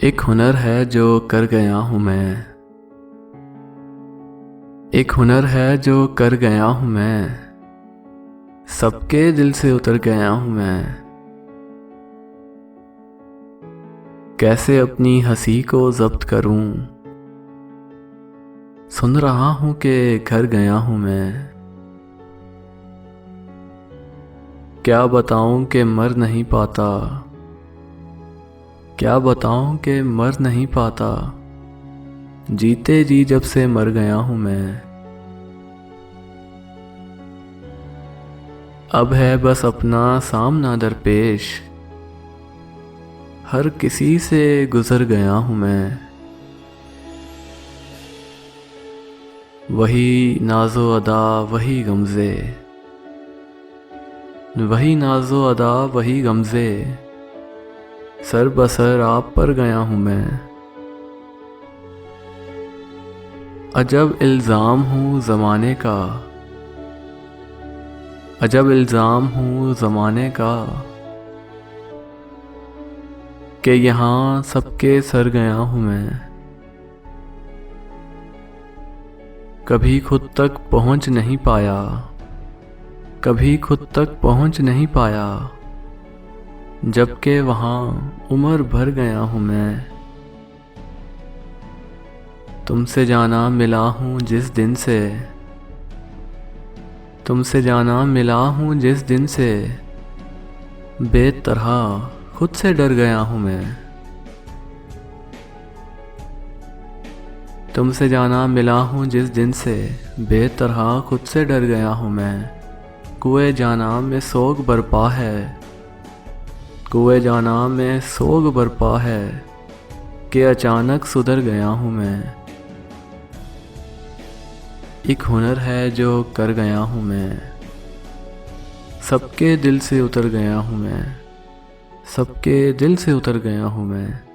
एक हुनर है जो कर गया हूँ मैं। एक हुनर है जो कर गया हूँ मैं। सबके दिल से उतर गया हूँ मैं। कैसे अपनी हंसी को जब्त करूं। सुन रहा हूं कि घर गया हूं मैं। क्या बताऊं कि मर नहीं पाता। क्या बताऊं कि मर नहीं पाता। जीते जी जब से मर गया हूं मैं। अब है बस अपना सामना दरपेश। हर किसी से गुजर गया हूं मैं। वही नाजो अदा वही गमज़े। वही नाजो अदा वही गमज़े। सर बसर आप पर गया हूं मैं। अजब इल्ज़ाम हूँ ज़माने का। अजब इल्ज़ाम हूँ ज़माने का कि यहाँ सबके सर गया हूँ मैं। कभी खुद तक पहुँच नहीं पाया। कभी खुद तक पहुँच नहीं पाया। जबकि वहाँ उम्र भर गया हूँ मैं। तुमसे जाना मिला हूँ जिस दिन से। तुमसे जाना मिला हूँ जिस दिन से। बेतरह खुद से डर गया हूँ मैं। तुमसे जाना मिला हूँ जिस दिन से। बेतरह खुद से डर गया हूँ मैं। कुएं जाना में सोग बरपा है। कुएं जाना में सोग बरपा है कि अचानक सुधर गया हूँ मैं। एक हुनर है जो कर गया हूँ मैं। सबके दिल से उतर गया हूँ मैं। सबके दिल से उतर गया हूँ मैं।